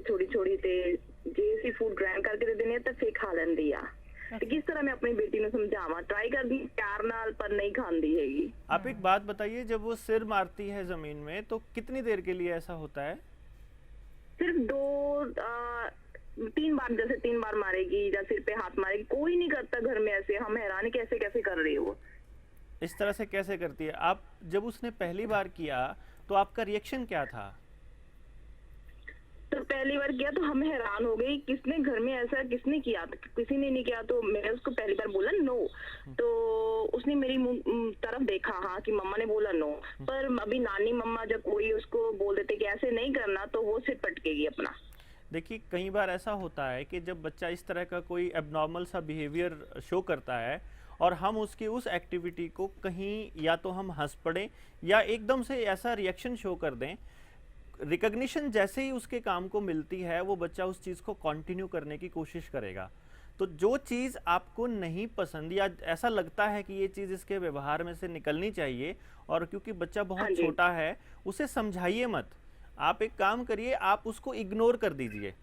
ਥੋੜੀ ਥੋੜੀ, ਤੇ ਜੇ ਅਸੀਂ ਫੂਡ ਗ੍ਰੈਂਡ ਕਰਕੇ ਦੇ ਦਿੰਦੇ ਆ ਤਾਂ ਫੇਰ ਖਾ ਲੈਂਦੀ ਆ। ਤੇ ਕਿਸ ਤਰ੍ਹਾਂ मैं अपनी बेटी ਨੂੰ ਸਮਝਾਵਾਂ? ਟਰਾਈ ਕਰਦੀ ਪਿਆਰ ਨਾਲ ਪਰ नहीं खांदी हैगी। आप एक बात बताइए, जब वो सिर मारती है जमीन में तो कितनी देर के लिए ऐसा होता है? सिर्फ 3 बार, जैसे 3 बार मारेगी या सिर पे हाथ मारेगी। कोई नहीं करता घर में ऐसे। हम हैरान कैसे कैसे कर रही है वो। इस तरह से कैसे करती है? आप जब उसने पहली बार किया तो आपका रिएक्शन क्या था? तो पहली बार किया तो हम हैरान हो गए, किसने घर में ऐसा किसने किया? किसी ने नहीं किया। तो मैंने उसको पहली बार बोला नो, तो उसने मेरी तरफ देखा, हाँ कि मम्मा ने बोला नो। पर अभी नानी मम्मा जब कोई उसको बोल देते कि ऐसे नहीं करना, तो वो सिर पटकेगी अपना। देखिए कई बार ऐसा होता है कि जब बच्चा इस तरह का कोई एबनॉर्मल सा बिहेवियर शो करता है और हम उसकी उस एक्टिविटी को कहीं या तो हम हंस पड़ें या एकदम से ऐसा रिएक्शन शो कर दें, रिकग्निशन जैसे ही उसके काम को मिलती है वो बच्चा उस चीज़ को कंटिन्यू करने की कोशिश करेगा। तो जो चीज़ आपको नहीं पसंद या ऐसा लगता है कि ये चीज़ इसके व्यवहार में से निकलनी चाहिए, और क्योंकि बच्चा बहुत छोटा है उसे समझाइए मत। आप एक काम करिए, आप उसको इग्नोर कर दीजिए,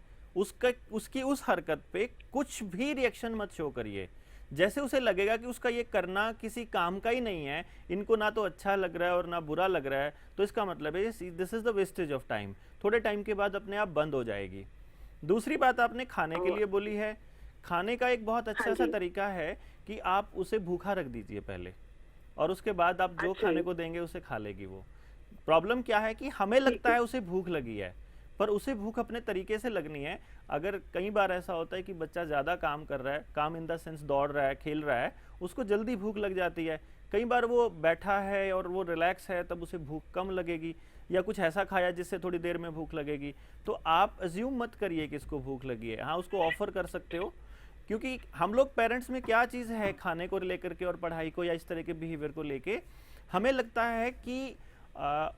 उसकी उस हरकत पे कुछ भी रिएक्शन मत शो करिए। जैसे उसे लगेगा कि उसका ये करना किसी काम का ही नहीं है, इनको ना तो अच्छा लग रहा है और ना बुरा लग रहा है, तो इसका मतलब है this is the wastage of time. थोड़े टाइम के बाद अपने आप बंद हो जाएगी। दूसरी बात आपने खाने के लिए बोली है। खाने का एक बहुत अच्छा सा तरीका है कि आप उसे भूखा रख दीजिए पहले, और उसके बाद आप जो खाने को देंगे उसे खा लेगी वो। प्रॉब्लम क्या है कि हमें लगता है उसे भूख लगी है, पर उसे भूख अपने तरीके से लगनी है। अगर कई बार ऐसा होता है कि बच्चा ज़्यादा काम कर रहा है, काम इन द सेंस दौड़ रहा है, खेल रहा है, उसको जल्दी भूख लग जाती है। कई बार वो बैठा है और वो रिलैक्स है, तब उसे भूख कम लगेगी, या कुछ ऐसा खाया जिससे थोड़ी देर में भूख लगेगी। तो आप अज्यूम मत करिए कि इसको भूख लगी है। हाँ, उसको ऑफर कर सकते हो, क्योंकि हम लोग पेरेंट्स में क्या चीज़ है खाने को लेकर के और पढ़ाई को या इस तरह के बिहेवियर को लेके, हमें लगता है कि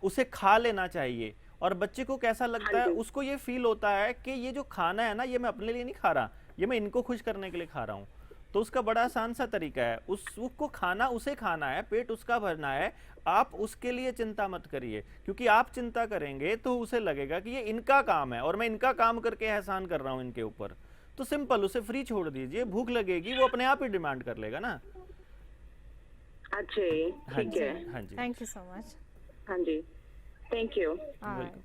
उसे खा लेना चाहिए और बच्चे को कैसा लगता है, हाँ जी। उसको ये फील होता है कि ये जो खाना है ना, ये मैं अपने लिए नहीं खा रहा, ये मैं इनको खुश करने के लिए खा रहा हूँ। तो उसका बड़ा आसान सा तरीका है, उसको खाना उसे खाना है, पेट उसका भरना है, आप उसके लिए चिंता मत करिए, क्योंकि आप चिंता करेंगे तो उसे लगेगा कि ये इनका काम है और मैं इनका काम करके एहसान कर रहा हूँ इनके ऊपर। तो सिंपल उसे फ्री छोड़ दीजिए, भूख लगेगी वो अपने आप ही डिमांड कर लेगा ना। अच्छा जी, हाँ ठीक जी, है। हाँ जी। Thank you so much. हाँ जी, thank you. Welcome.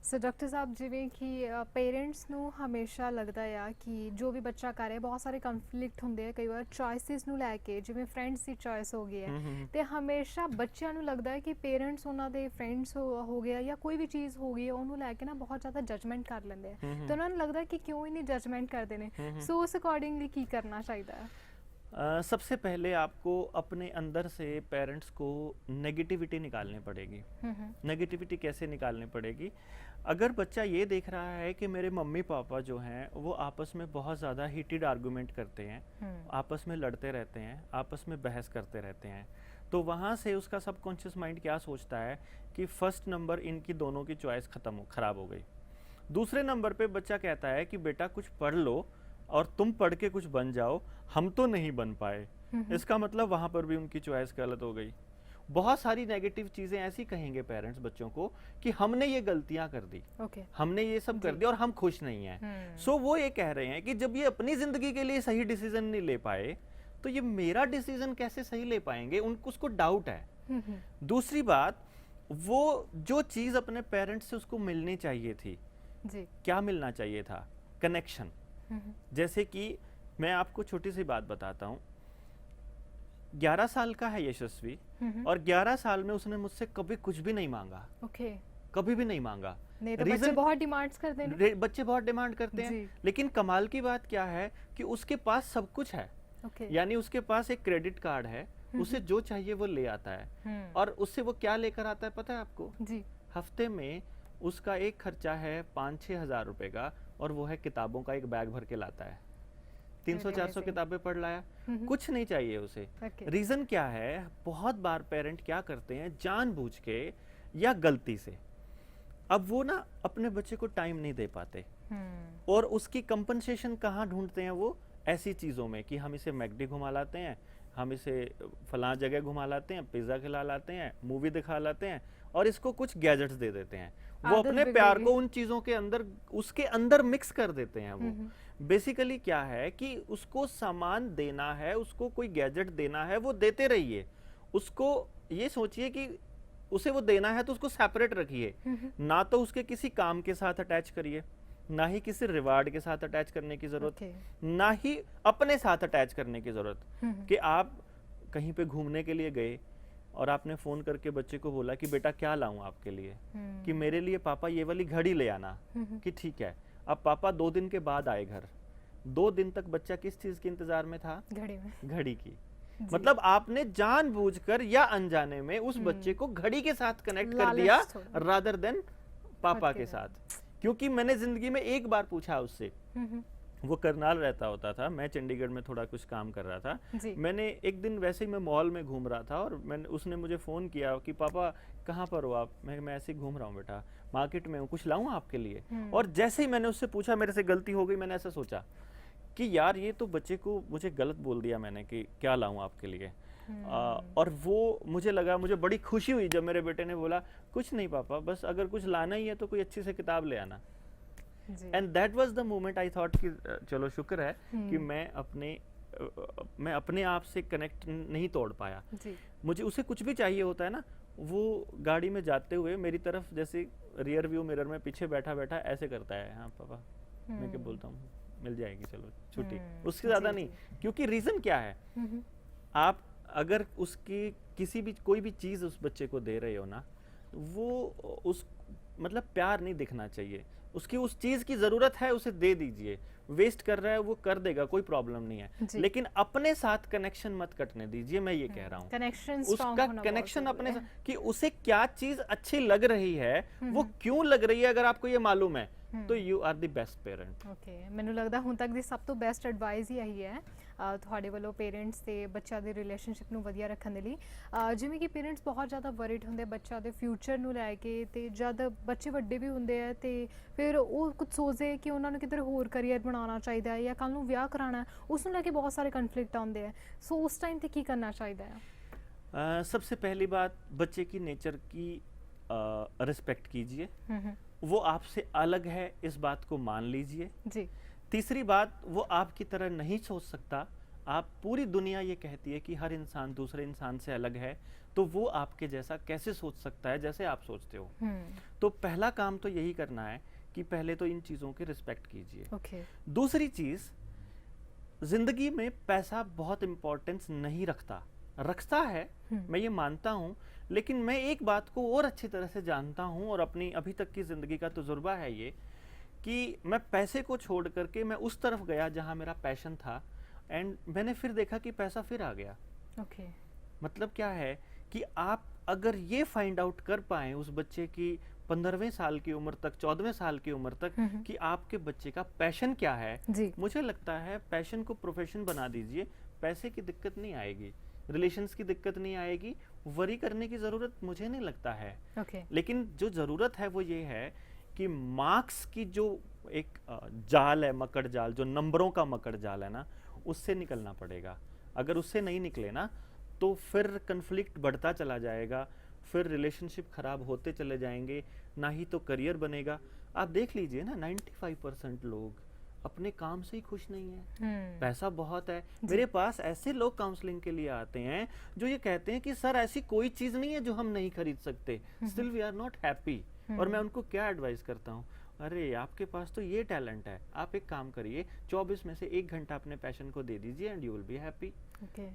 So doctor ਸਾਹਿਬ, ਜਿਵੇਂ ਕਿ ਪੇਰੈਂਟਸ ਨੂੰ ਹਮੇਸ਼ਾ ਲੱਗਦਾ ਆ ਕਿ ਜੋ ਵੀ ਬੱਚਾ ਕਰ ਰਿਹਾ, ਬਹੁਤ ਸਾਰੇ ਕੰਫਲਿਕਟ ਹੁੰਦੇ ਆ ਕਈ ਵਾਰ ਚੋਇਸਿਸ ਨੂੰ ਲੈ ਕੇ, ਜਿਵੇਂ ਫਰੈਂਡਸ ਦੀ ਚੋਇਸ ਹੋ ਗਈ ਹੈ ਤੇ ਹਮੇਸ਼ਾ ਬੱਚਿਆਂ ਨੂੰ ਲੱਗਦਾ ਹੈ ਕਿ ਪੇਰੈਂਟਸ ਉਹਨਾਂ ਦੇ ਫਰੈਂਡਸ ਹੋ ਗਿਆ ਜਾਂ ਕੋਈ ਵੀ ਚੀਜ਼ ਹੋ ਗਈ ਹੈ ਉਹਨੂੰ ਲੈ ਕੇ ਨਾ ਬਹੁਤ ਜ਼ਿਆਦਾ ਜਜਮੈਂਟ ਕਰ ਲੈਂਦੇ ਆ ਤੇ ਉਹਨਾਂ ਨੂੰ ਲੱਗਦਾ ਕਿ ਕਿਉਂ ਇੰਨੀ ਜਜਮੈਂਟ ਕਰਦੇ ਨੇ। ਸੋ ਉਸ ਅਕੋਰਡਿੰਗਲੀ ਕੀ ਕਰਨਾ ਚਾਹੀਦਾ ਹੈ? सबसे पहले आपको अपने अंदर से पेरेंट्स को नेगेटिविटी निकालनी पड़ेगी। नेगेटिविटी कैसे निकालनी पड़ेगी? अगर बच्चा ये देख रहा है कि मेरे मम्मी पापा जो हैं वो आपस में बहुत ज़्यादा हीटेड आर्गूमेंट करते हैं, आपस में लड़ते रहते हैं, आपस में बहस करते रहते हैं, तो वहाँ से उसका सबकॉन्शियस माइंड क्या सोचता है कि फर्स्ट नंबर इनकी दोनों की चॉइस ख़राब हो गई। दूसरे नंबर पे बच्चा कहता है कि बेटा कुछ पढ़ लो और तुम पढ़ के कुछ बन जाओ, हम तो नहीं बन पाए। इसका मतलब वहाँ पर भी उनकी चॉइस गलत हो गई। बहुत सारी नेगेटिव चीज़ें ऐसी कहेंगे पेरेंट्स बच्चों को कि हमने ये गलतियां कर दी, हमने ये सब कर दिया और हम खुश नहीं हैं। सो वो ये कह रहे हैं कि जब ये अपनी ज़िंदगी के लिए सही डिसीजन नहीं ले पाए तो ये मेरा डिसीजन कैसे सही ले पाएंगे, उनको उसको डाउट है। दूसरी बात, वो जो चीज़ अपने पेरेंट्स से उसको मिलनी चाहिए थी जी, क्या मिलना चाहिए था? कनेक्शन। जैसे कि मैं आपको छोटी सी बात बताता हूँ, 11 साल का है यशस्वी और 11 साल में उसने मुझसे कभी कुछ भी नहीं मांगा। ओके। कभी भी नहीं मांगा। नहीं तो बच्चे बहुत डिमांड्स करते हैं। बच्चे बहुत डिमांड करते हैं, लेकिन कमाल की बात क्या है कि उसके पास सब कुछ है। यानी उसके पास एक क्रेडिट कार्ड है, उसे जो चाहिए वो ले आता है। और उससे वो क्या लेकर आता है पता है आपको? जी। हफ्ते में उसका एक खर्चा है 5-6 हज़ार रुपए का, और वो है किताबों का एक बैग भर के लाता है। 300-400 किताबें पढ़ लाया, कुछ नहीं चाहिए उसे। रीजन क्या है? बहुत बार पेरेंट क्या करते हैं, जानबूझ के या गलती से, अब वो ना अपने बच्चे को टाइम नहीं दे पाते और उसकी कंपनसेशन कहाँ ढूंढते हैं? वो ऐसी चीज़ों में कि हम इसे मैकडी घुमा लाते हैं, हम इसे फलां जगह घुमा लाते हैं, पिज़्ज़ा खिला लाते हैं, मूवी दिखा लाते हैं और इसको कुछ गैजेट्स दे देते हैं। वो अपने प्यार को उन चीज़ों के अंदर, उसके अंदर मिक्स कर देते हैं। वो बेसिकली क्या है कि उसको सामान देना है, उसको कोई गैजेट देना है, वो देते रहिए। उसको ये सोचिए कि उसे वो देना है तो उसको सेपरेट रखिए, ना तो उसके किसी काम के साथ अटैच करिए, ना ही किसी रिवार्ड के साथ अटैच करने की जरूरत, ना ही अपने साथ अटैच करने की जरूरत। कि आप कहीं पे घूमने के लिए गए और आपने फोन करके बच्चे को बोला कि बेटा क्या लाऊं आपके लिए, कि मेरे लिए पापा ये वाली घड़ी ले आना, कि ठीक है। अब पापा 2 दिन के बाद आए घर, 2 दिन तक बच्चा किस चीज के इंतजार में था? घड़ी की। मतलब आपने जानबूझकर या अनजाने में उस बच्चे को घड़ी के साथ कनेक्ट कर दिया रादर देन पापा के साथ। क्योंकि मैंने जिंदगी में एक बार पूछा उससे, वो करनाल रहता होता था, मैं चंडीगढ़ में थोड़ा कुछ काम कर रहा था। मैंने एक दिन वैसे ही मैं मॉल में घूम रहा था और उसने मुझे फ़ोन किया कि पापा कहाँ पर हो आप? मैं ऐसे ही घूम रहा हूँ बेटा, मार्केट में हूँ, कुछ लाऊं आपके लिए? और जैसे ही मैंने उससे पूछा, मेरे से गलती हो गई, मैंने ऐसा सोचा कि यार ये तो बच्चे को मुझे गलत बोल दिया मैंने कि क्या लाऊं आपके लिए। और वो मुझे लगा, मुझे बड़ी खुशी हुई जब मेरे बेटे ने बोला कुछ नहीं पापा, बस अगर कुछ लाना ही है तो कोई अच्छी से किताब ले आना। And that was the moment I thought कि चलो शुक्र है कि मैं अपने आप से कनेक्ट नहीं तोड़ पाया। मुझे उसे कुछ भी चाहिए होता है ना, वो गाड़ी में जाते हुए मेरी तरफ जैसे रियर व्यू मिरर में पीछे बैठा बैठा ऐसे करता है, हाँ पापा। मैं क्या बोलता हूँ, मिल जाएगी चलो छुट्टी, उससे ज्यादा नहीं। क्योंकि रीजन क्या है, आप अगर उसकी किसी भी कोई भी चीज उस बच्चे को दे रहे हो ना, वो उस मतलब प्यार नहीं दिखना चाहिए, उसकी उस चीज की जरूरत है उसे दे दीजिए। वेस्ट कर रहा है वो कर देगा, कोई प्रॉब्लम नहीं है, लेकिन अपने साथ कनेक्शन मत कटने दीजिए। मैं ये कह रहा हूँ उसका कनेक्शन अपने साथ, कि उसे क्या चीज अच्छी लग रही है, वो क्यों लग रही है, अगर आपको ये मालूम है तो you are the best parent. Okay, ਮੈਨੂੰ ਲੱਗਦਾ ਹੁਣ ਤੱਕ ਦੀ ਸਭ ਤੋਂ ਬੈਸਟ ਐਡਵਾਈਸ ਹੀ ਇਹੀ ਹੈ। ਤੁਹਾਡੇ ਵੱਲੋਂ ਪੇਰੈਂਟਸ ਤੇ ਬੱਚਿਆਂ ਦੇ ਰਿਲੇਸ਼ਨਸ਼ਿਪ ਨੂੰ ਵਧੀਆ ਰੱਖਣ ਦੇ ਲਈ ਜਿਵੇਂ ਕਿ ਪੇਰੈਂਟਸ ਬਹੁਤ ਜ਼ਿਆਦਾ ਵਰਿਡ ਹੁੰਦੇ ਬੱਚਿਆਂ ਦੇ ਫਿਊਚਰ ਨੂੰ ਲੈ ਕੇ ਤੇ ਜਦ ਬੱਚੇ ਵੱਡੇ ਵੀ ਹੁੰਦੇ ਆ ਤੇ ਫਿਰ ਉਹ ਕੁਝ ਸੋਚਦੇ ਕਿ ਉਹਨਾਂ ਨੂੰ ਕਿਧਰ ਹੋਰ ਕਰੀਅਰ ਬਣਾਉਣਾ ਚਾਹੀਦਾ ਹੈ ਜਾਂ ਕੱਲ ਨੂੰ ਵਿਆਹ ਕਰਾਉਣਾ ਉਸ ਨੂੰ ਲੈ ਕੇ ਬਹੁਤ ਸਾਰੇ ਕਨਫਲਿਕਟ ਆਉਂਦੇ ਆ ਸੋ ਉਸ ਟਾइम पे ਕੀ करना चाहिए है? सबसे पहली बात, बच्चे की नेचर की रिस्पेक्ट कीजिए। वो आपसे अलग है इस बात को मान लीजिए जी। तीसरी बात, वो आपकी तरह नहीं सोच सकता। आप पूरी दुनिया ये कहती है कि हर इंसान दूसरे इंसान से अलग है, तो वो आपके जैसा कैसे सोच सकता है जैसे आप सोचते हो। तो पहला काम तो यही करना है कि पहले तो इन चीज़ों की रिस्पेक्ट कीजिए। ओके। दूसरी चीज़, जिंदगी में पैसा बहुत इम्पोर्टेंस नहीं रखता है, मैं ये मानता हूँ, लेकिन मैं एक बात को और अच्छी तरह से जानता हूँ और अपनी अभी तक की ज़िंदगी का तजुर्बा है ये कि मैं पैसे को छोड़ करके मैं उस तरफ गया जहाँ मेरा पैशन था एंड मैंने फिर देखा कि पैसा फिर आ गया। ओके। मतलब क्या है कि आप अगर ये फाइंड आउट कर पाए उस बच्चे की 15वें साल की उम्र तक, 14वें साल की उम्र तक कि आपके बच्चे का पैशन क्या है, मुझे लगता है पैशन को प्रोफेशन बना दीजिए, पैसे की दिक्कत नहीं आएगी, रिलेशंस की दिक्कत नहीं आएगी, वरी करने की ज़रूरत मुझे नहीं लगता है। लेकिन जो ज़रूरत है वो ये है कि मार्क्स की जो एक जाल है, मकड़ जाल, जो नंबरों का मकड़ जाल है ना, उससे निकलना पड़ेगा। अगर उससे नहीं निकले ना तो फिर कन्फ्लिक्ट बढ़ता चला जाएगा, फिर रिलेशनशिप खराब होते चले जाएंगे, ना ही तो करियर बनेगा। आप देख लीजिए ना, 95% लोग अपने काम से ही खुश नहीं है। पैसा बहुत है। मेरे पास ऐसे लोग काउंसलिंग के लिए आते हैं जो ये कहते हैं कि सर ऐसी कोई चीज नहीं है जो हम नहीं खरीद सकते, still we are not happy. और मैं उनको क्या एडवाइस करता हूँ, अरे आपके पास तो ये टैलेंट है, आप एक काम करिए, 24 में से 1 घंटा अपने पैशन को दे दीजिए and you will be happy.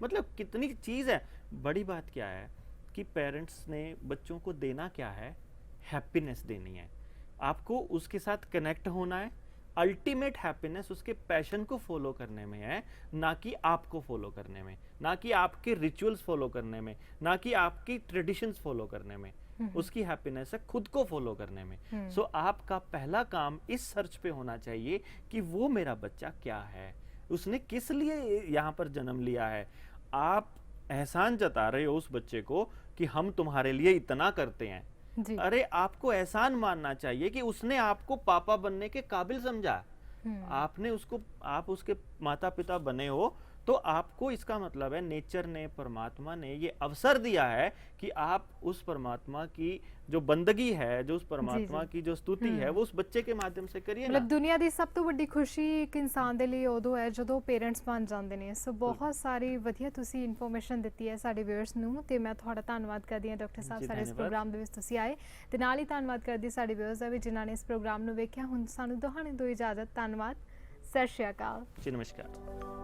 मतलब कितनी चीज है। बड़ी बात क्या है कि पेरेंट्स ने बच्चों को देना क्या है, हैप्पीनेस देनी है। आपको उसके साथ कनेक्ट होना है। अल्टीमेट हैप्पीनेस उसके पैशन को फॉलो करने में है, ना कि आपको फॉलो करने में, ना कि आपके रिचुअल्स फॉलो करने में, ना कि आपकी ट्रेडिशंस फॉलो करने में। उसकी हैप्पीनेस है खुद को फॉलो करने में। सो आपका पहला काम इस सर्च पे होना चाहिए कि वो मेरा बच्चा क्या है, उसने किस लिए यहाँ पर जन्म लिया है। आप एहसान जता रहे हो उस बच्चे को कि हम तुम्हारे लिए इतना करते हैं जी। अरे आपको एहसान मानना चाहिए कि उसने आपको पापा बनने के काबिल समझा। आपने उसको, आप उसके माता पिता बने हो, तो आपको इसका मतलब है नेचर ने, परमात्मा ने ये अवसर दिया है कि आप उस परमात्मा की जो बंदगी है, जो उस परमात्मा की जो स्तुति है, वो उस बच्चे के माध्यम से करिए। मतलब दुनिया ਦੀ ਸਭ ਤੋਂ ਵੱਡੀ ਖੁਸ਼ੀ ਇੱਕ ਇਨਸਾਨ ਦੇ ਲਈ ਉਦੋਂ ਹੈ ਜਦੋਂ ਪੇਰੈਂਟਸ ਬਣ ਜਾਂਦੇ ਨੇ। ਸੋ ਬਹੁਤ ਸਾਰੀ ਵਧੀਆ ਤੁਸੀਂ ਇਨਫੋਰਮੇਸ਼ਨ ਦਿੱਤੀ ਹੈ ਸਾਡੇ ਵਿਊਅਰਸ ਨੂੰ ਤੇ ਮੈਂ ਤੁਹਾਡਾ ਧੰਨਵਾਦ ਕਰਦੀ ਹਾਂ ਡਾਕਟਰ ਸਾਹਿਬ, ਸਾਡੇ ਇਸ ਪ੍ਰੋਗਰਾਮ ਦੇ ਵਿੱਚ ਤੁਸੀਂ ਆਏ ਤੇ ਨਾਲ ਹੀ ਧੰਨਵਾਦ ਕਰਦੀ ਸਾਡੇ ਵਿਊਅਰਸ ਦਾ ਵੀ ਜਿਨ੍ਹਾਂ ਨੇ ਇਸ ਪ੍ਰੋਗਰਾਮ ਨੂੰ ਵੇਖਿਆ। ਹੁਣ ਸਾਨੂੰ ਦੋਹਾਂ ਨੂੰ ਦਿਓ ਇਜਾਜ਼ਤ। ਧੰਨਵਾਦ, ਸਤਿ ਸ਼੍ਰੀ ਅਕਾਲ ਜੀ, ਨਮਸਕਾਰ।